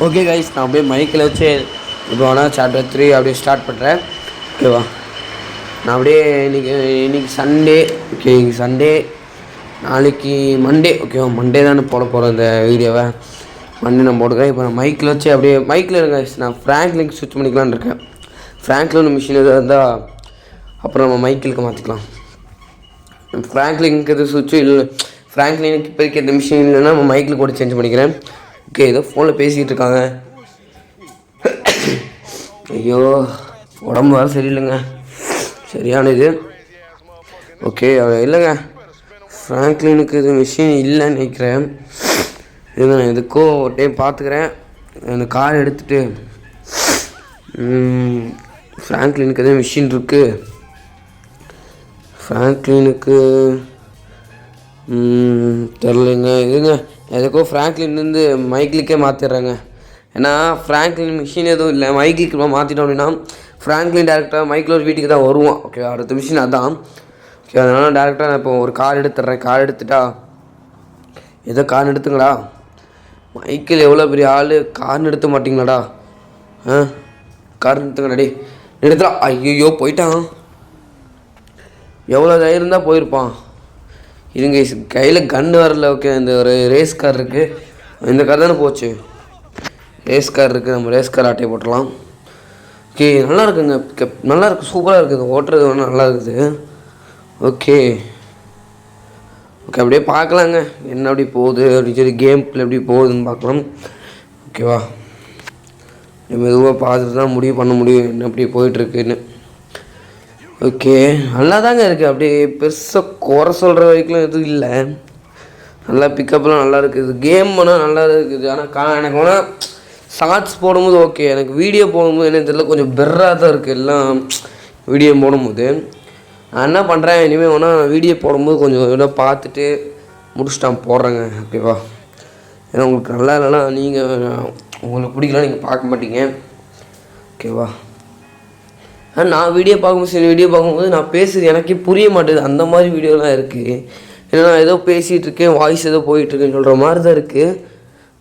Okay guys, நான் அப்படியே மைக்கில் வச்சு இப்போ வேணால் சாப்டர் 3 அப்படியே ஸ்டார்ட் பண்ணுறேன். ஓகேவா? நான் அப்படியே இன்றைக்கி சண்டே. ஓகே, இன்றைக்கி சண்டே, நாளைக்கு மண்டே. ஓகேவா? மண்டே தானே போட போகிறேன் இந்த வீடியோவை. மண்டே நான் போட்டுக்கிறேன். இப்போ நான் மைக்கில் வச்சு அப்படியே மைக்கில் இருங்க. நான் ஃப்ராங்க்லிங்க் ஸ்விட்ச் பண்ணிக்கலான்னு இருக்கேன். ஃப்ராங்க்லின் மிஷின் எதாவது இருந்தால் அப்புறம் நம்ம மைக்கிலுக்கு மாற்றிக்கலாம். ஃப்ராங்க்லிங்க்கு சுவிட்சு இல்லை, ஃப்ராங்க்லினுக்கு இப்போ இருக்க இந்த மிஷின் இல்லைன்னா நம்ம மைக்கில் கூட சேஞ்ச் பண்ணிக்கிறேன். ஓகே, ஏதோ ஃபோனில் பேசிகிட்டு இருக்காங்க. ஐயோ, உடம்பு வேறு சரியில்லைங்க, சரியான இது. ஓகே, இல்லைங்க, ஃப்ராங்க்லினுக்கு இது மிஷின் இல்லைன்னு நினைக்கிறேன். இது நான் எதுக்கோ ஒரு டைம் பார்த்துக்கிறேன். அந்த கார் எடுத்துகிட்டு ஃப்ராங்க்லினுக்கு எதுவும் மிஷின் இருக்குது. ஃப்ராங்க்லினுக்கு தெரிலங்க. இதுங்க எதுக்கோ ஃப்ராங்க்லின்லேருந்து மைக்கிலுக்கே மாற்றிடுறேங்க. ஏன்னா ஃப்ராங்க்லின் மிஷின் எதுவும் இல்லை, மைக்கிலுக்கு மாற்றிட்டோம் அப்படின்னா ஃப்ராங்க்லின் டேரெக்டாக மைக்கில் ஒரு வீட்டுக்கு தான் வருவான். ஓகே, அடுத்த மிஷின் அதான். ஓகே, அதனால் டேரெக்டாக நான் இப்போ ஒரு கார் எடுத்துடுறேன். கார் எடுத்துட்டா ஏதோ கார் எடுத்துங்களா. மைக்கில் எவ்வளோ பெரிய ஆள், கார் நிறுத்த மாட்டிங்களாடா? கார் நிறுத்துங்கடாடி, நிறுத்துறா. ஐயோ, போயிட்டான். எவ்வளோ தைரியம் தான் போயிருப்பான். இதுங்க கையில் கன்று வரல. ஓகே, இந்த ஒரு ரேஸ் கார் இருக்குது. இந்த கார் தானே போச்சு. ரேஸ் கார் இருக்குது, நம்ம ரேஸ் கார் ஆட்டையை போட்டுடலாம். ஓகே, நல்லா இருக்குங்க, நல்லா இருக்குது, சூப்பராக இருக்குது. ஓட்டுறது ஒன்று நல்லா இருக்குது. ஓகே ஓகே, அப்படியே பார்க்கலாங்க என்ன அப்படி போகுது அப்படின்னு சொல்லி, கேம் பிளே எப்படி போகுதுன்னு பார்க்கலாம். ஓகேவா? மெதுவாக பார்த்துட்டு தான் முடிவு பண்ண முடியும் என்ன அப்படி போயிட்டுருக்குன்னு. ஓகே, நல்லா தாங்க இருக்குது. அப்படியே பெருசாக குறை சொல்கிற வரைக்கும் எதுவும் இல்லை. நல்லா பிக்கப்லாம் நல்லா இருக்குது. கேம் ஆனால் நல்லா இருக்குது. ஆனால் எனக்கு வேணால் ஷார்ட்ஸ் போடும்போது ஓகே, எனக்கு வீடியோ போடும்போது என்ன தெரியல, கொஞ்சம் பெர்ராக தான் இருக்குது எல்லாம். வீடியோ போடும்போது நான் என்ன பண்ணுறேன், இனிமேல் வேணால் வீடியோ போடும்போது கொஞ்சம் இவ்வளோ பார்த்துட்டு முடிச்சுட்டு நான் போடுறேங்க. ஓகேவா? ஏன்னா உங்களுக்கு நல்லா இல்லைன்னா நீங்கள் உங்களுக்கு பிடிக்கலாம், நீங்கள் பார்க்க மாட்டீங்க. ஓகேவா? நான் வீடியோ பார்க்கும்போது நான் பேசுறது எனக்கே புரிய மாட்டேது. அந்த மாதிரி வீடியோலாம் இருக்குது. ஏன்னா நான் ஏதோ பேசிகிட்டு இருக்கேன், வாய்ஸ் ஏதோ போயிட்டுருக்குன்னு சொல்கிற மாதிரி தான் இருக்குது.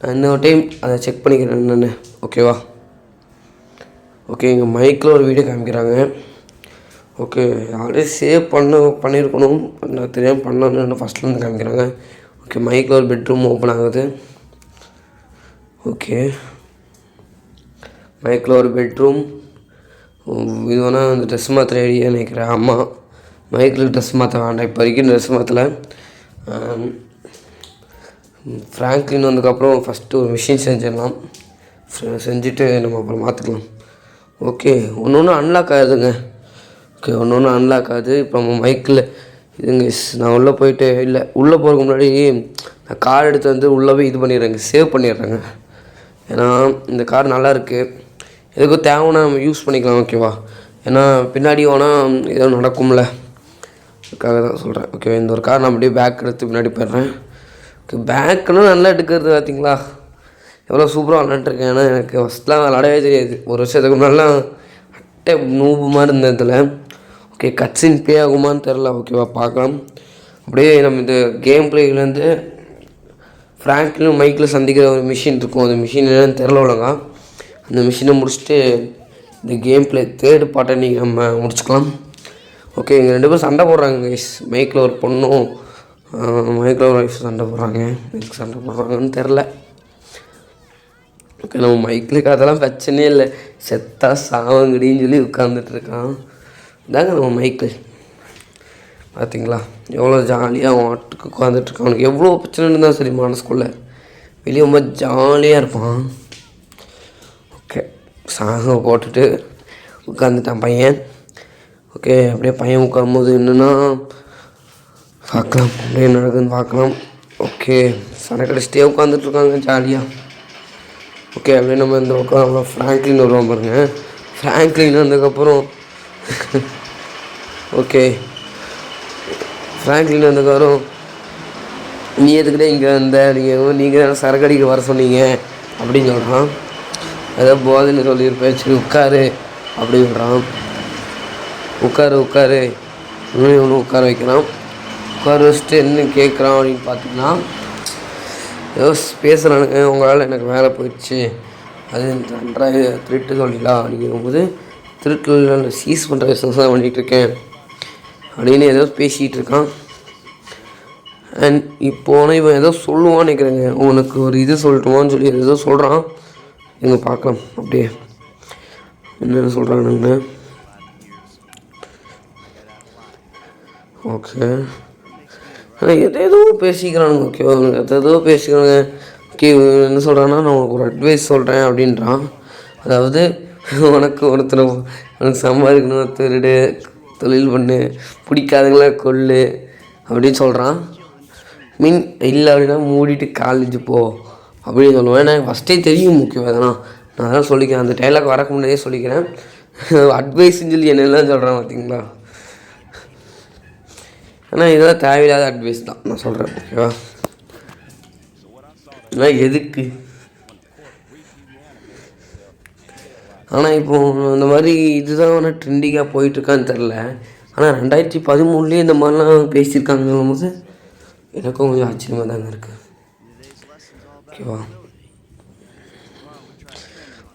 நான் இன்னொரு டைம் அதை செக் பண்ணிக்கிறேன் நான். ஓகேவா? ஓகே, இங்கே மைக்கில் ஒரு வீடியோ காமிக்கிறாங்க. ஓகே, ஆல்ரெடி சேவ் பண்ணியிருக்கணும், நான் தெரியாமல் பண்ணணுன்னு ஃபஸ்ட்லேருந்து காமிக்கிறாங்க. ஓகே, மைக்கில் ஒரு பெட்ரூம் ஓப்பன் ஆகுது. ஓகே, மைக்கில் ஒரு பெட்ரூம். இது வேணால் அந்த ட்ரெஸ் மாற்ற ஐடியா நினைக்கிறேன். ஆமாம், மைக்கில் ட்ரெஸ் மாற்ற வேண்டாம், இப்போ வரைக்கும் ட்ரெஸ் மாற்றலை. ஃப்ராங்க்லின் வந்ததுக்கப்புறம் ஃபஸ்ட்டு ஒரு மிஷின் செஞ்சிடலாம். செஞ்சுட்டு நம்ம அப்புறம் மாற்றிக்கலாம். ஓகே, ஒன்று ஒன்று அன்லாக் ஆகுதுங்க. ஓகே, ஒன்று ஒன்று அன்லாக் ஆகுது. இப்போ நம்ம மைக்கில் இதுங்க நான் உள்ளே போயிட்டு, இல்லை உள்ளே போகிறதுக்கு முன்னாடி நான் கார் எடுத்து வந்து உள்ளே போய் இது பண்ணிடுறேங்க, சேவ் பண்ணிடுறேங்க. ஏன்னா இந்த கார் நல்லாயிருக்கு, எதுக்கும் தேவைன்னா நம்ம யூஸ் பண்ணிக்கலாம். ஓகேவா? ஏன்னா பின்னாடி வேணால் ஏதோ நடக்கும்ல, அதுக்காக தான் சொல்கிறேன். ஓகே, இந்த ஒரு கார் நான் அப்படியே பேக் எடுத்து பின்னாடி போயிடுறேன். ஓகே, பேக்குன்னு நல்லா எடுக்கிறது பார்த்தீங்களா, எவ்வளோ சூப்பராக விளாண்டுருக்கேன். ஏன்னா எனக்கு ஃபஸ்ட்லாம் விளாடவே தெரியாது. ஒரு வருஷத்துக்கு முன்னாடிலாம் அட்டை நூபு மாதிரி இருந்ததில். ஓகே, கட்சின் பே ஆகுமான்னு தெரில. ஓகேவா? பார்க்கலாம். அப்படியே நம்ம இந்த கேம் பிளேலேருந்து ஃப்ராங்க்லின் மைக்கில் சந்திக்கிற ஒரு மிஷின் இருக்கும். அந்த மிஷின் என்னன்னு தெரில ஒழுங்கா. அந்த மிஷினை முடிச்சுட்டு இந்த கேம் பிளே தேர்ட் பார்ட்டை நீங்கள் நம்ம முடிச்சுக்கலாம். ஓகே, இங்கே 2 பேரும் சண்டை போடுறாங்க கைஸ். மைக்கில் ஒரு பொண்ணும் மைக்கில் ஒரு ஒய்ஃப் சண்டை போடுறாங்க. எதுக்கு சண்டை போடுறாங்கன்னு தெரில. ஓகே, நம்ம மைக்கிலுக்கு அதெல்லாம் பிரச்சனையே இல்லை, செத்தா சாவங்கடின்னு சொல்லி உட்காந்துட்ருக்கான். இதாங்க நம்ம மைக்கில். பார்த்தீங்களா எவ்வளோ ஜாலியாக வாட்டுக்கு உட்காந்துட்ருக்கான். அவனுக்கு எவ்வளோ பிரச்சனை இருந்தால் சரி மனசுக்குள்ளே, வெளியே ரொம்ப ஜாலியாக இருப்பான். ஓகே, சாங்கை போட்டுட்டு உட்காந்துட்டான் பையன். ஓகே, அப்படியே பையன் உட்காரும்போது என்னென்னா பார்க்கலாம், அப்படியே நடக்குதுன்னு பார்க்கலாம். ஓகே, சண்டை கடிச்சிட்டே உட்காந்துட்ருக்காங்க ஜாலியாக. ஓகே, அப்படியே நம்ம இந்த உட்காந்து ஃப்ராங்க்லின் வருவான் பாருங்கள். ஃப்ராங்க்லின் வந்ததுக்கப்புறம் ஓகே, ஃப்ராங்க்லின் வந்ததுக்கப்புறம் நீ எதுக்கிட்டே இங்கே வந்த, நீங்கள் சரக்கு அடிக்க வர சொன்னீங்க அப்படின்னு சொல்கிறான். ஏதோ போதைன்னு சொல்லியிருப்பேன், சரி உட்காரு அப்படின்னு சொல்கிறான். உட்காரு இன்னும் உட்கார வைக்கிறான். உட்கார வச்சுட்டு என்ன கேட்குறான் அப்படின்னு பார்த்தீங்கன்னா, ஏதோ பேசுகிறானுங்க, உங்களால் எனக்கு வேலை போயிடுச்சு அது நன்றாக திருட்டு தொழிலா அப்படிங்கும்போது திருட்டு சீஸ் பண்ணுற பிஸ்னஸ் தான் பண்ணிகிட்ருக்கேன் அப்படின்னு ஏதோ பேசிகிட்டு இருக்கான். அண்ட் இப்போனா இவன் ஏதோ சொல்லுவான்னு நினைக்கிறேங்க, உனக்கு ஒரு இது சொல்லட்டுமான்னு சொல்லி ஏதோ சொல்கிறான். எங்கே பார்க்கலாம் அப்படியே என்னென்ன சொல்கிறானுங்க. ஓகே, ஆனால் எதேதோ பேசிக்கிறானுங்க. ஓகேவா, எதேதோ பேசிக்கிறானுங்க. ஓகே, என்ன சொல்கிறான்னா, நான் உனக்கு ஒரு அட்வைஸ் சொல்கிறேன் அப்படின்றான். அதாவது உனக்கு உனக்கு சம்பாதிக்கணும், திருடு, தொழில் பண்ணு, பிடிக்காதங்கள கொல்லு அப்படின்னு சொல்கிறான். மீன் இல்லை அப்படின்னா மூடிட்டு காலேஜ் போ அப்படின்னு சொல்லுவேன். எனக்கு ஃபஸ்ட்டே தெரியும் முக்கியம் அதெல்லாம். நான் அதெல்லாம் சொல்லிக்கிறேன், அந்த டைலாக் வரக்கு முன்னாடியே சொல்லிக்கிறேன். அட்வைஸ்ன்னு சொல்லி என்னெல்லாம் சொல்கிறேன் பார்த்தீங்களா. ஆனால் இதெல்லாம் தேவையில்லாத அட்வைஸ் தான் நான் சொல்கிறேன். ஓகேவா, ஆனால் எதுக்கு? ஆனால் இப்போது அந்த மாதிரி இதுதான் ஆனால் ட்ரெண்டிங்காக போயிட்டுருக்கான்னு தெரில. ஆனால் 2013 இந்த மாதிரிலாம் பேசியிருக்காங்கன்னும் போது எனக்கும் கொஞ்சம் ஆச்சரியமாக தாங்க இருக்குது. ஓகேவா,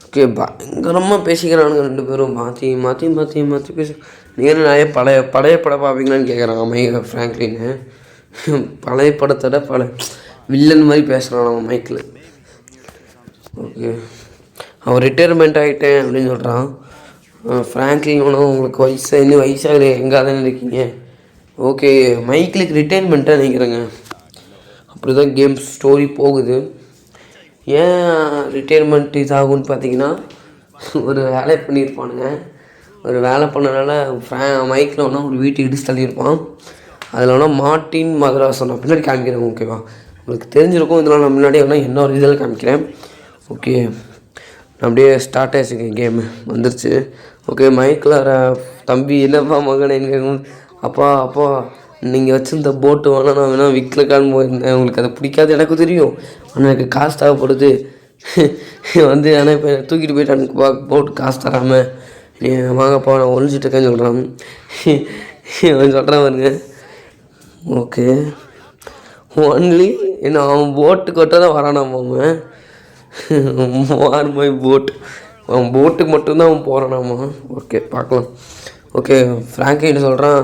ஓகே, பயங்கரமாக பேசிக்கிறானுங்க ரெண்டு பேரும். மாற்றி மாற்றி மாற்றி மாற்றி பேச. நீங்கள் நிறைய பழைய படம் பார்ப்பீங்களான்னு கேட்குறான் ஃப்ராங்க்லின்னு. பழைய படத்தோட வில்லன் மாதிரி பேசுகிறான் அவன் மைக்கில். ஓகே, அவன் ரிட்டையர்மெண்ட் ஆகிட்டேன் அப்படின்னு சொல்கிறான். ஃப்ராங்க்லின் ஒன்றும் உங்களுக்கு இன்னும் வயசாகல, எங்கே தானே இருக்கீங்க. ஓகே, மைக்கிலுக்கு ரிட்டையர்மெண்ட்டாக நினைக்கிறேங்க. அப்படி தான் கேம் ஸ்டோரி போகுது. ஏன் ரிட்டையர்மெண்ட் இதாகும்னு பார்த்தீங்கன்னா, ஒரு வேலை பண்ணியிருப்பானுங்க. ஒரு வேலை பண்ணனால மைக்கில் ஒன்றா ஒரு வீட்டை இடிச்சு தள்ளியிருப்பான். அதில் ஒன்றா மார்ட்டின் மதராசன் பின்னாடி காமிக்கிறேன். ஓகேவா, உங்களுக்கு தெரிஞ்சிருக்கும். இதெல்லாம் நான் முன்னாடி வேணால் என்ன ஒரு இதில் காமிக்கிறேன். ஓகே, அப்படியே ஸ்டார்ட் ஆகிடுச்சுங்க, கேமு வந்துருச்சு. ஓகே, மைக்கில் தம்பி என்னப்பா மகனே, அப்பா நீங்கள் வச்சுருந்த போட்டு வேணால் நான் வேணால் விற்கலக்கான்னு போயிருந்தேன். உங்களுக்கு அதை பிடிக்காது எனக்கு தெரியும், ஆனால் எனக்கு காசு தேவைப்படுது வந்து. ஆனால் இப்போ தூக்கிட்டு போயிட்டானுக்குப்பா, போட்டு காசு தராமல். நீ வாங்கப்பா நான் ஒழிஞ்சிட்ருக்கேன்னு சொல்கிறான். அவன் சொல்கிறான் பாருங்க. ஓகே, ஒன்லி என்ன அவன் போட்டுக்கு மட்டும் தான் வரானாமா. அவன் மை போட், அவன் போட்டுக்கு மட்டும்தான் அவன் போகிறானாமா. ஓகே, பார்க்கலாம். ஓகே, ஃப்ராங்க்லின் சொல்கிறான்,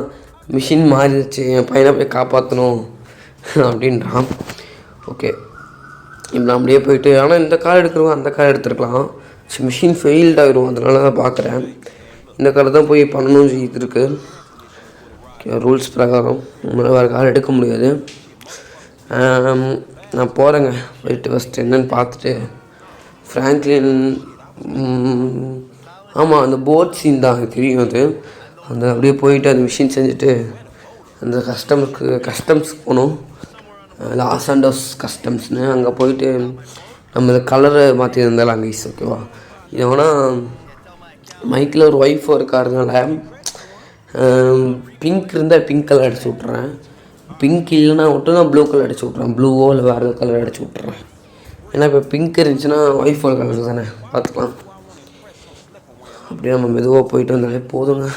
மிஷின் மாறிடுச்சு, என் பையனை போய் காப்பாற்றணும் அப்படின்றான். ஓகே, இப்போ நான் அப்படியே போயிட்டு, ஆனால் இந்த கார் எடுக்கிறவங்க அந்த கார் எடுத்துருக்கலாம். மிஷின் ஃபெயில்ட் ஆகிடும், அதனால தான் பார்க்குறேன். இந்த காரை தான் போய் பண்ணணும்னு சொல்லிட்டு இருக்கு. ஓகே, ரூல்ஸ் பிரகாரம் நம்மளால் வேறு கார் எடுக்க முடியாது. நான் போகிறேங்க, போயிட்டு ஃபஸ்ட்டு என்னென்னு பார்த்துட்டு. ஃப்ராங்க்லின் ஆமாம், அந்த போட் சீன் தான் தெரியும். அது அந்த அப்படியே போயிட்டு அந்த மிஷின் செஞ்சுட்டு அந்த கஸ்டம்ஸ்க்கு போகணும். லாஸ் ஆண்டோஸ் கஸ்டம்ஸ்னு அங்கே போயிட்டு நம்ம இந்த கலரை மாற்றி இருந்தாலும் அங்கே ஈஸ். ஓகேவா, இது வேணால் மைக்கில் ஒரு ஒய்ஃபோ இருக்காருனால பிங்க் இருந்தால் பிங்க் கலர் அடிச்சு விட்றேன். பிங்க் இல்லைன்னா மட்டும் நான் ப்ளூ கலர் அடிச்சு விட்றேன். ப்ளூவோ இல்லை வேறு கலர் அடிச்சு விட்றேன். ஏன்னா இப்போ பிங்க் இருந்துச்சுன்னா ஒய்ஃபோட கலர் தானே, பார்த்துக்கலாம். அப்படியே நம்ம மெதுவாக போயிட்டு வந்தாலே போதுங்க.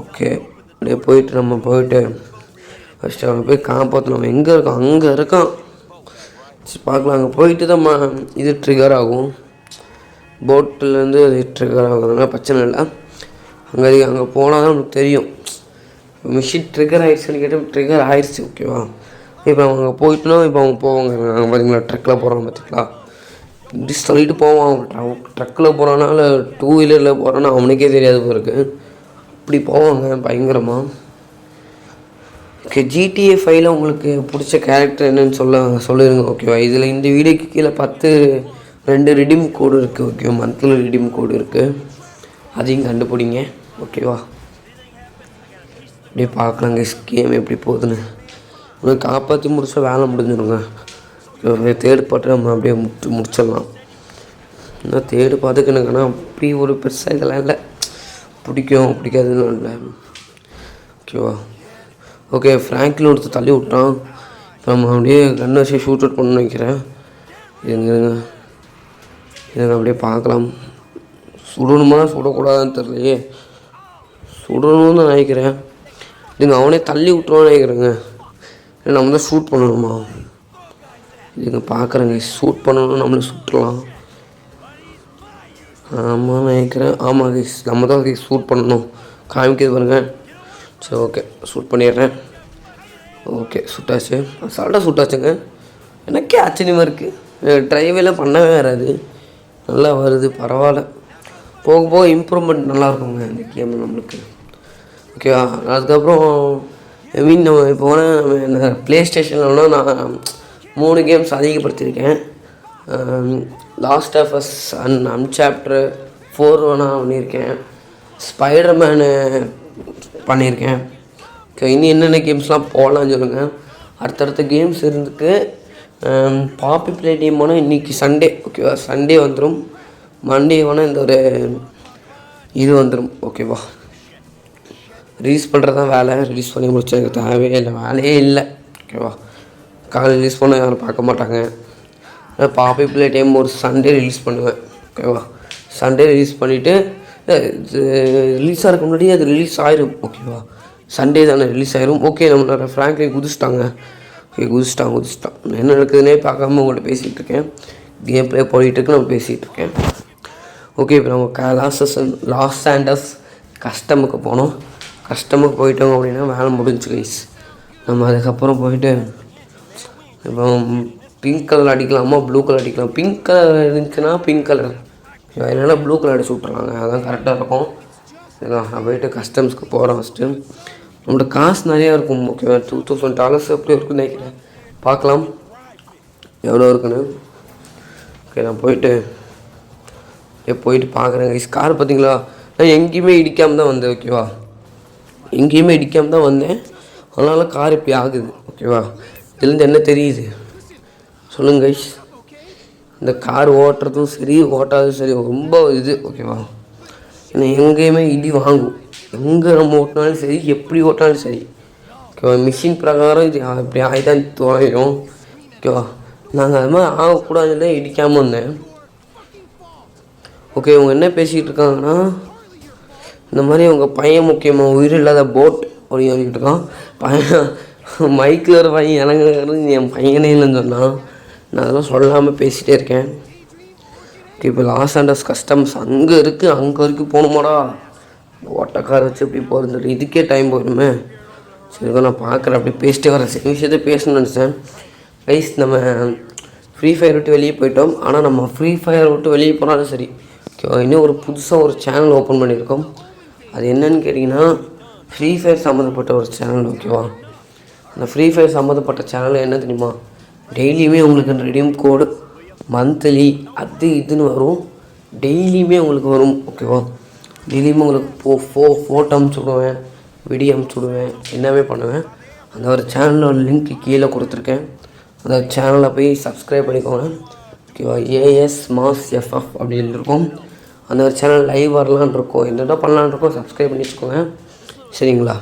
ஓகே, அப்படியே நம்ம போயிட்டு ஃபஸ்ட்டு அவனை போய் காப்பாற்றணும். அவன் எங்கே இருக்கான்? அங்கே இருக்கான். சரி, பார்க்கலாம். அங்கே போயிட்டு தான் இது ட்ரிகர் ஆகும், போட்டிலேருந்து அது ட்ரிகர் ஆகுதுனால பிரச்சனை இல்லை. அங்கே போனால் தான் நமக்கு தெரியும் மிஷின் ட்ரிகர் ஆகிடுச்சுன்னு கேட்டால் ட்ரிகர் ஆகிடுச்சு. ஓகேவா, இப்போ அவங்க போயிட்டுனா இப்போ அவங்க போவாங்க. அங்கே பார்த்தீங்களா ட்ரக்கில் போகிறாங்க பார்த்தீங்களா, இப்படி சொல்லிட்டு போவான். ட்ரக்கில் போகிறானால 2 வீலரில் போகிறான்னா அவனுக்கே தெரியாது பிறகு இப்படி போவாங்க பயங்கரமாக. ஓகே, GTA 5 உங்களுக்கு பிடிச்ச கேரக்டர் என்னன்னு சொல்லிடுங்க. ஓகேவா, இதில் இந்த வீடியோக்கு கீழே 2 ரிடீம் கோடு இருக்குது. ஓகேவா, மந்த்லி ரிடீம் கோடு இருக்குது, அதையும் கண்டுபிடிங்க. ஓகேவா, அப்படியே பார்க்கலாங்க கேம் எப்படி போகுதுன்னு. உனக்கு காப்பாற்றி முடிச்சா வேலை முடிஞ்சிடுங்க. தேர்டு பார்த்து நம்ம அப்படியே முடிச்சிடலாம். இன்னும் தேர்டு பார்த்துக்கு எனக்குன்னா அப்படி ஒரு பெருசாக இதெல்லாம் இல்லை, பிடிக்காதுன்னு இல்லை. ஓகேவா, ஓகே, ஃப்ராங்க்லின் ஒருத்தர் தள்ளி விட்டான். இப்போ நம்ம அப்படியே கண்ணை வச்சு ஷூட் அவுட் பண்ணணும்னு நினைக்கிறேன். இதுங்க அப்படியே பார்க்கலாம். சுடணுமா சுடக்கூடாதுன்னு தெரியலையே, சுடணும்னு தான் நினைக்கிறேன். இதுங்க அவனே தள்ளி விட்டுருவான்னு நினைக்கிறேங்க. இல்லை நம்ம தான் ஷூட் பண்ணணுமா? இதுங்க பார்க்குறேங்க, ஷூட் பண்ணணும், நம்மளே சுட்டுலாம். ஆமாம் நினைக்கிறேன். ஆமாம் கைஸ், நம்ம தான் கைஸ் ஷூட் பண்ணணும். காமிக்கிறது பாருங்கள். சரி ஓகே, ஷூட் பண்ணிடுறேன். ஓகே, சுட்டாச்சு. அசால்ட்டாக சுட்டாச்சுங்க. எனக்கே ஆச்சரியமாக இருக்குது. ட்ரைவெல்லாம் பண்ணவே வராது, நல்லா வருது. பரவாயில்ல, போக போக இம்ப்ரூவ்மெண்ட் நல்லாயிருக்குங்க இந்த கேம் நம்மளுக்கு. ஓகேவா? அதுக்கப்புறம் நம்ம இப்போ வேணால் ப்ளே ஸ்டேஷனில் நான் 3 கேம்ஸ் அதிகப்படுத்தியிருக்கேன். லாஸ்ட் ஆஃப் அஸ் அன்சாப்டர் 4 வேணால் பண்ணியிருக்கேன். ஸ்பைடர்மேனு பண்ணியிருக்கேன். ஓகே, இன்னும் என்னென்ன கேம்ஸ்லாம் போகலான்னு சொல்லுங்கள். அடுத்தடுத்த கேம்ஸ் இருந்துக்கு. பாப்பி ப்ளே டீம் போனால் இன்றைக்கி சண்டே. ஓகேவா? சண்டே வந்துடும். மண்டே வேணால் இந்த ஒரு இது வந்துடும். ஓகேவா? ரிலீஸ் பண்ணுறது தான் வேலை. ரிலீஸ் பண்ணி முடிச்சு எனக்கு தேவையே இல்லை, வேலையே இல்லை. ஓகேவா? காலையில் ரிலீஸ் பண்ண யாரும் பார்க்க மாட்டாங்க. பாப்பி ப்ளே டைம் ஒரு சண்டே ரிலீஸ் பண்ணுவேன். ஓகேவா? சண்டே ரிலீஸ் பண்ணிவிட்டு ரிலீஸ் ஆகிறதுக்கு முன்னாடி அது ரிலீஸ் ஆயிரும். ஓகேவா? சண்டே தானே ரிலீஸ் ஆயிரும். ஓகே, நம்மளோட ஃப்ராங்க்லின் குதிச்சிட்டாங்க. ஓகே, குதிச்சிட்டான். என்ன நடக்குதுன்னே பார்க்காம உங்கள்கிட்ட பேசிகிட்டு இருக்கேன். கேம் ப்ளே போயிட்டுருக்கு, நம்ம பேசிகிட்டு இருக்கேன். ஓகே, இப்போ நம்ம லாஸ் சாண்டர்ஸ் கஸ்டமுக்கு போனோம். கஸ்டமுக்கு போயிட்டோம் அப்படின்னா வேலை முடிஞ்சு கைஸ். நம்ம அதுக்கப்புறம் போயிட்டு இப்போ பிங்க் கலர் அடிக்கலாமா, ப்ளூ கலர் அடிக்கலாம். பிங்க் கலர் இருந்துச்சுன்னா பிங்க் கலர், இல்லைன்னா ப்ளூ கலர் அடிச்சு விட்ருவாங்க. அதான் கரெக்டாக இருக்கும். நான் போயிட்டு கஸ்டம்ஸ்க்கு போகிறேன். ஃபஸ்ட்டு நம்மளோட காசு நிறையா இருக்கும். ஓகேவா? $2000 எப்படி இருக்குன்னு நினைக்கிறேன். பார்க்கலாம் எவ்வளோ இருக்குன்னு. ஓகே, நான் போயிட்டு பார்க்குறேன் கைஸ். கார் பார்த்தீங்களா? நான் எங்கேயுமே இடிக்காமல் தான் வந்தேன். ஓகேவா? எங்கேயுமே இடிக்காமல் தான் வந்தேன். அதனால கார் இப்படி ஆகுது. ஓகேவா? இதுலேருந்து என்ன தெரியுது சொல்லுங்க கைஸ். இந்த கார் ஓட்டுறதும் சரி ஓட்டாதும் சரி ரொம்ப இது. ஓகேவா? ஏன்னா எங்கேயுமே இடி வாங்கும். எங்கே நம்ம ஓட்டினாலும் சரி, எப்படி ஓட்டினாலும் சரி. ஓகேவா? மிஷின் பிரகாரம் இது இப்படி ஆகிதான் துவையும். ஓகேவா? நாங்கள் அது மாதிரி ஆகக்கூடாதுன்னு தான் இடிக்காமல் வந்தேன். ஓகே, இவங்க என்ன பேசிகிட்டு இருக்காங்கன்னா, இந்த மாதிரி உங்கள் பையன் முக்கியமாக உயிர் இல்லாத போட் அப்படின்னு சொல்லிட்டு இருக்கான். பையன் மைக்கில் ஒரு பையன் இறங்குறது என் பையனே இல்லைன்னு சொன்னான். நான் அதெல்லாம் சொல்லாமல் பேசிகிட்டே இருக்கேன். ஓகே, இப்போ லாஸ் ஆண்டர்ஸ் கஸ்டம்ஸ் அங்கே இருக்குது. அங்கே வரைக்கும் போகணுமாடா, ஓட்டக்கார வச்சு எப்படி போகிறது, இதுக்கே டைம் போயிடுமே. சரி, நான் பார்க்குறேன். அப்படி பேசிட்டே வரேன். சரி, விஷயத்தை பேசணும்னு நினச்சேன் கைஸ். நம்ம ஃப்ரீ ஃபயர் விட்டு வெளியே போயிட்டோம். ஆனால் நம்ம ஃப்ரீ ஃபயர் விட்டு வெளியே போனாலும் சரி. ஓகேவா? இன்னும் ஒரு புதுசாக ஒரு சேனல் ஓப்பன் பண்ணியிருக்கோம். அது என்னன்னு கேட்டிங்கன்னா, ஃப்ரீ ஃபயர் சம்மந்தப்பட்ட ஒரு சேனல். ஓகேவா? அந்த ஃப்ரீ ஃபயர் சம்மந்தப்பட்ட சேனல் என்ன தெரியுமா, டெய்லியுமே உங்களுக்கு ரெடீம் கோடு மந்த்லி அது இதுன்னு வரும். டெய்லியுமே உங்களுக்கு வரும். ஓகேவா? டெய்லியுமே உங்களுக்கு ஃபோட்டோ அமுச்சுடுவேன், வீடியோ அமுச்சுடுவேன், எல்லாமே பண்ணுவேன். அந்த ஒரு சேனலோட லிங்க் கீழே கொடுத்துருக்கேன். அந்த சேனலில் போய் சப்ஸ்கிரைப் பண்ணிக்கோங்க. ஓகேவா? AS Mass FF அப்படின்னு இருக்கும். அந்த ஒரு சேனல் லைவ் வரலான் இருக்கும், என்னென்ன பண்ணலான் இருக்கோம். சப்ஸ்கிரைப் பண்ணி வச்சுக்கோங்க, சரிங்களா?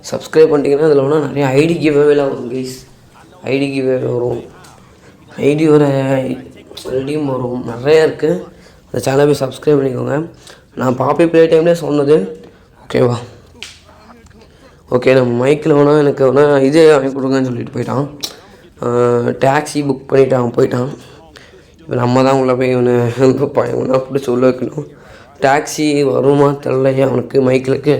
சப்ஸ்கிரைப் பண்ணிட்டீங்கன்னா அதில் வேணால் நிறைய ஐடி கிவ்அவேலாம் வரும் கைஸ். ஐடி கிவ்அவே வரும், ஐடி ஒரு ரெடியும் வரும், நிறையா இருக்குது. அந்த சேனலை போய் சப்ஸ்கிரைப் பண்ணிக்கோங்க. நான் பாப்பி ப்ளே டைம்லேயே சொன்னது. ஓகேவா? ஓகே, நம்ம மைக்கில் வேணால் எனக்கு வேணால் இதே வாங்கி கொடுங்கன்னு சொல்லிட்டு போயிட்டான். டாக்ஸி புக் பண்ணிவிட்டு அவன் போயிட்டான். இப்போ நம்ம தான் உள்ள போய் இவனை பிடிச்சி உள்ள வைக்கணும். டாக்ஸி வருமா தெரியலையா அவனுக்கு, மைக்கிலுக்கு.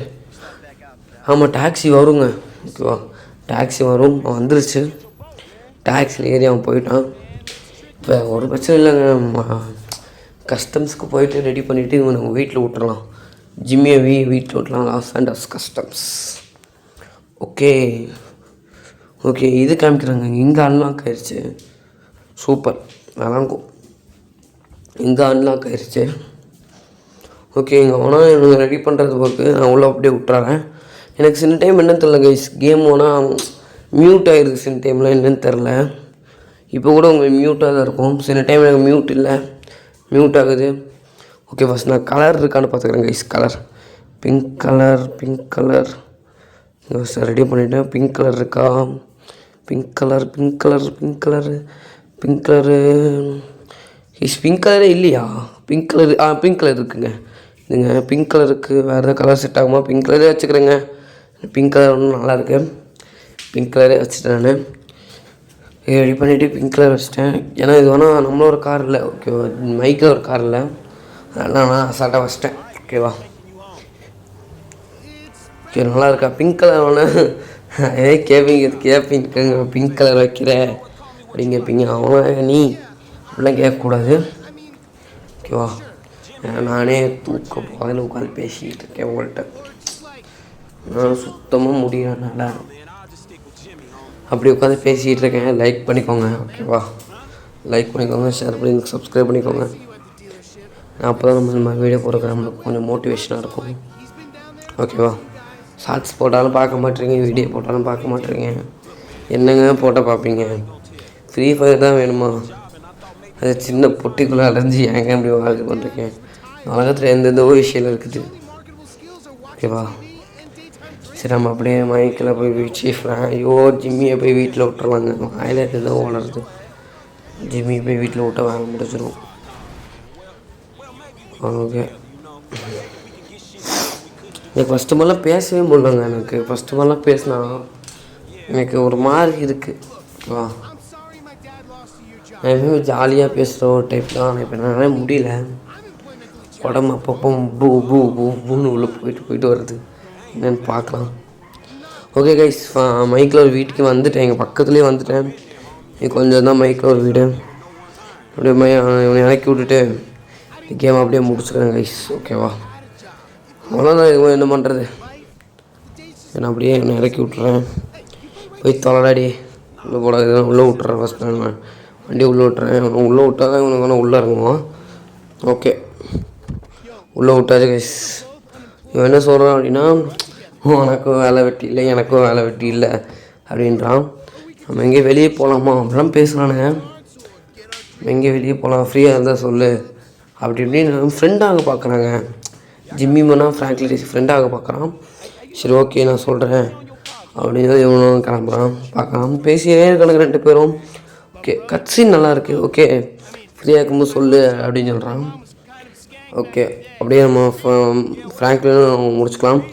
ஆமாம், டாக்ஸி வருங்க. ஓகேவா? டாக்ஸி வரும். அவன் வந்துருச்சு. டாக்ஸியில் ஏறி அவன் போயிட்டான். இப்போ ஒரு பிரச்சனை இல்லைங்க. கஸ்டம்ஸ்க்கு போயிட்டு ரெடி பண்ணிவிட்டு இவன் நம்ம வீட்டில் விட்டுறலாம். ஜிம்மியை வீட்டில் விட்டுலாம். Loss Anders customs. ஓகே, இது காமிக்கிறாங்க. இங்கே அன்லாக் ஆயிடுச்சு. சூப்பர், நல்லாயிருக்கும். இங்கே அன்லாக் ஆயிடுச்சு. ஓகே, இங்கே வேணால் எனக்கு ரெடி பண்ணுறது ஒர்க்கு நான் உள்ளே அப்படியே விட்டுறேன். எனக்கு சில டைம் என்னன்னு தெரில கைஸ், கேம் வேணால் மியூட் ஆகிடுது சில டைமில், என்னென்னு தெரில. இப்போ கூட உங்களுக்கு மியூட்டாக தான் இருக்கும். சில டைம் எனக்கு மியூட் ஆகுது. ஓகே, ஃபஸ்ட் நான் கலர் இருக்கான்னு பார்த்துக்கிறேன் guys. Colour pink colour sir ready பண்ணிவிட்டேன். பிங்க் கலர் இருக்கா? பிங்க் கலரு பிங்க் கலரே இல்லையா? பிங்க் கலர் இருக்குங்க. இதுங்க பிங்க் கலருக்கு வேறு எதாவது கலர் செட் ஆகுமா? பிங்க் கலரே வச்சுக்கிறேங்க. பிங்க் கலர் ஒன்றும் நல்லாயிருக்கு. பிங்க் கலரே வச்சுட்டேன். நான் ரெடி பண்ணிவிட்டு பிங்க் கலர் வச்சுட்டேன். ஏன்னா இது வேணால் நம்மளோட கார் இல்லை. ஓகேவா? மைக்கில் ஒரு கார் இல்லை, அதெல்லாம் நான் அசால்ட்டாக வச்சிட்டேன். ஓகேவா? ஓகே, நல்லா இருக்கா? பிங்க் கலர் ஒன்று கேட்பீங்க பிங்க் கலர் வைக்கிற அப்படின்னு கேட்பீங்க. அவன் நீ அப்படிலாம் கேட்கக்கூடாது. ஓகேவா? நானே தூக்க அதில் உட்காந்து பேசிக்கிட்டு இருக்கேன் உங்கள்கிட்ட. நான் சுத்தமாக முடியறதுனால அப்படி உட்காந்து பேசிகிட்டு இருக்கேன். லைக் பண்ணிக்கோங்க. ஓகேவா? லைக் பண்ணிக்கோங்க, ஷேர் பண்ணி சப்ஸ்கிரைப் பண்ணிக்கோங்க. அப்போ தான் நம்ம வீடியோ போடுறது நம்மளுக்கு கொஞ்சம் மோட்டிவேஷனாக இருக்கும். ஓகேவா? ஷார்ட்ஸ் போட்டாலும் பார்க்க மாட்டேறீங்க, வீடியோ போட்டாலும் பார்க்க மாட்டேறீங்க. என்னங்க போட்டால் பார்ப்பீங்க? ஃப்ரீ ஃபயர் தான் வேணுமா? அது சின்ன பொட்டிக்குள்ளே அடைஞ்சி ஏங்க இப்படி வாழ்க்கை பண்ணிருக்கேன். உலகத்தில் எந்தெந்த விஷயம் இருக்குது. ஓகேவா? சரி, நம்ம அப்படியே மைக்கில் போய் வச்சு ஜிம்மியை போய் வீட்டில் விட்டுருவாங்க. வாயில் எதுவும் வளருது. ஜிம்மியை போய் வீட்டில் விட்டால் வேலை முடிச்சிடும். ஓகே, எனக்கு ஃபஸ்ட்டு மாதிரிலாம் பேசவே முடியலங்க. எனக்கு ஃபஸ்ட்டு மாதிரிலாம் பேசினா எனக்கு ஒரு மாதிரி இருக்குது. ஓகேவா? நான் எப்பவுமே ஜாலியாக பேசுகிற ஒரு டைப் தான். இப்போ என்னால் முடியல. உடம்பு அப்பப்போ பூன்னு உள்ளே போயிட்டு வருது. என்னென்னு பார்க்கலாம். ஓகே கைஸ், மைக்கில் ஒரு வீட்டுக்கு வந்துட்டேன். எங்கள் பக்கத்துலேயே வந்துட்டேன். கொஞ்சம் தான் மைக்கில் ஒரு வீடு. அப்படியே இவனை இறக்கி விட்டுட்டு கேம் அப்படியே முடிச்சுக்கிறேன் கைஸ். ஓகேவா? அவ்வளோதான். இது என்ன பண்ணுறது? நான் அப்படியே இவனை இறக்கி விட்டுறேன். போய் தொலைடாடி உள்ளே போடாது. உள்ளே விட்டுறேன். ஃபஸ்ட் நான் வண்டியை உள்ளே விட்டுறேன். உள்ளே விட்டால் தான் இவனுக்கு உள்ளே இறங்குவான். ஓகே, உள்ளே விட்டாச்சு கைஸ். இவன் என்ன சொல்கிறான் அப்படின்னா, உனக்கும் வேலை வெட்டி இல்லை, எனக்கும் வேலை வெட்டி இல்லை அப்படின்றான். நம்ம எங்கேயும் வெளியே போகலாமா அப்படிலாம் பேசுகிறானுங்க. எங்கேயும் வெளியே போகலாம், ஃப்ரீயாக இருந்தால் சொல்லு அப்படி இப்படின்னு ஃப்ரெண்டாக பார்க்குறாங்க. ஜிம்மி மன்னா ஃப்ராங்க்லி ஃப்ரெண்டாக பார்க்குறான். சரி, ஓகே நான் சொல்கிறேன் அப்படின்னு இவனும் கிளம்புறான். பார்க்கலாம், பேசியே இருக்கானுங்க 2 பேரும். ஓகே, கட்சின் நல்லாயிருக்கு. ஓகே, ஃப்ரீயாக இருக்கும்போது சொல்லு அப்படின்னு சொல்கிறான். ஓகே, அப்படியே நம்ம ஃப்ராங்க்லினும் முடிச்சுக்கலாம்.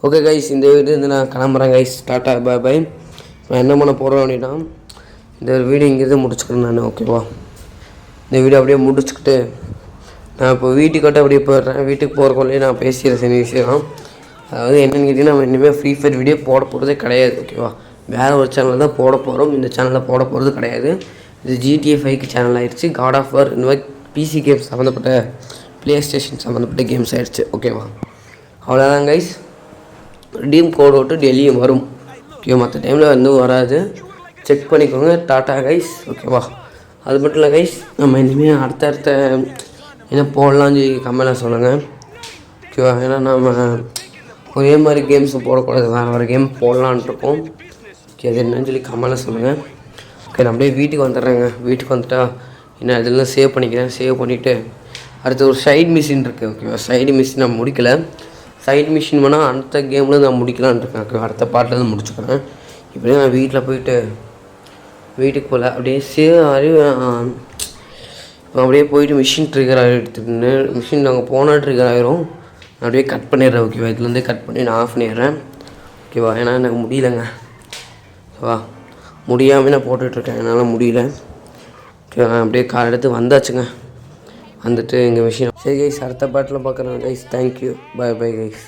ஓகே கைஸ், இந்த வீடியோ நான் கிளம்புறேன் கைஸ். டாட்டா, பாய் பாய். நான் என்ன பண்ண போகிறேன் அப்படின்னா, இந்த வீடியோ இங்கேருந்து முடிச்சுக்கிறேன் நான். ஓகேவா? இந்த வீடியோ அப்படியே முடிச்சுக்கிட்டு நான் இப்போ வீட்டுக்கிட்ட அப்படியே போயிடுறேன். வீட்டுக்கு போகிறக்குள்ளேயே நான் பேசிடுறேன் சில விஷயம். அதாவது என்னென்னு கேட்டிங்கன்னா, நம்ம இனிமேல் ஃப்ரீ ஃபயர் வீடியோ போட போகிறதே கிடையாது. ஓகேவா? வேறு ஒரு சேனலில் தான் போட போகிறோம். இந்த சேனலில் போட போகிறது கிடையாது. இது GTA 5 சேனல் ஆகிடுச்சு. காட் ஆஃப் வார் இந்த மாதிரி PC கேம்ஸ் சம்மந்தப்பட்ட, ப்ளே ஸ்டேஷன் சம்மந்தப்பட்ட கேம்ஸ் ஆகிடுச்சு. ஓகேவா? அவ்வளோதான் கைஸ். ரெடீம் கோட் விட்டு டெய்லியும் வரும். ஓகே, மற்ற டைமில் வந்து வராது. செக் பண்ணிக்கோங்க. Tata guys. ஓகேவா? அது மட்டும் இல்லை கைஸ், நம்ம இனிமேல் அடுத்தடுத்த என்ன போடலான்னு சொல்லி கமெண்ட்டில் சொல்லுங்கள். ஓகேவா? ஏன்னா நம்ம ஒரே மாதிரி கேம்ஸ் போடக்கூடாது, வேறு கேம் போடலான்ட்ருக்கோம். ஓகே, அது என்னன்னு சொல்லி கமெண்ட்டில் சொல்லுங்கள். ஓகே, நான் அப்படியே வீட்டுக்கு வந்துடுறேங்க. வீட்டுக்கு வந்துட்டா என்ன இதெல்லாம் சேவ் பண்ணிக்கிறேன். சேவ் பண்ணிவிட்டு அடுத்து ஒரு சைடு மிஷின் இருக்குது. ஓகேவா? சைடு மிஷின் நான் முடிக்கலை. சைடு மிஷின் வேணால் அடுத்த கேமில் நான் முடிக்கலான்னு இருக்கேன். ஓகே, அடுத்த பாட்டில் முடிச்சுக்கிறேன். இப்படியே நான் வீட்டில் போயிட்டு வீட்டுக்கு போகல, அப்படியே அப்படியே போயிட்டு மிஷின் ட்ரிகர் எடுத்துகிட்டு மிஷின் நாங்கள் போனால் ட்ரிகர் ஆகிரும். அப்படியே கட் பண்ணிடுறேன். ஓகேவா? இதுலேருந்தே கட் பண்ணி நான் ஆஃப் பண்ணிடுறேன். ஓகேவா? ஏன்னா எனக்கு முடியலைங்க. ஓகேவா? முடியாமல் நான் போட்டுட்ருக்கேன், என்னால் முடியல. ஓகே, நான் அப்படியே கார் எடுத்து வந்தாச்சுங்க. வந்துட்டு எங்கள் மிஷின். சரி கைஸ், அடுத்த பாட்டில் பார்க்குறேன் கைஸ். தேங்க்யூ, பாய் பாய் கைஸ்.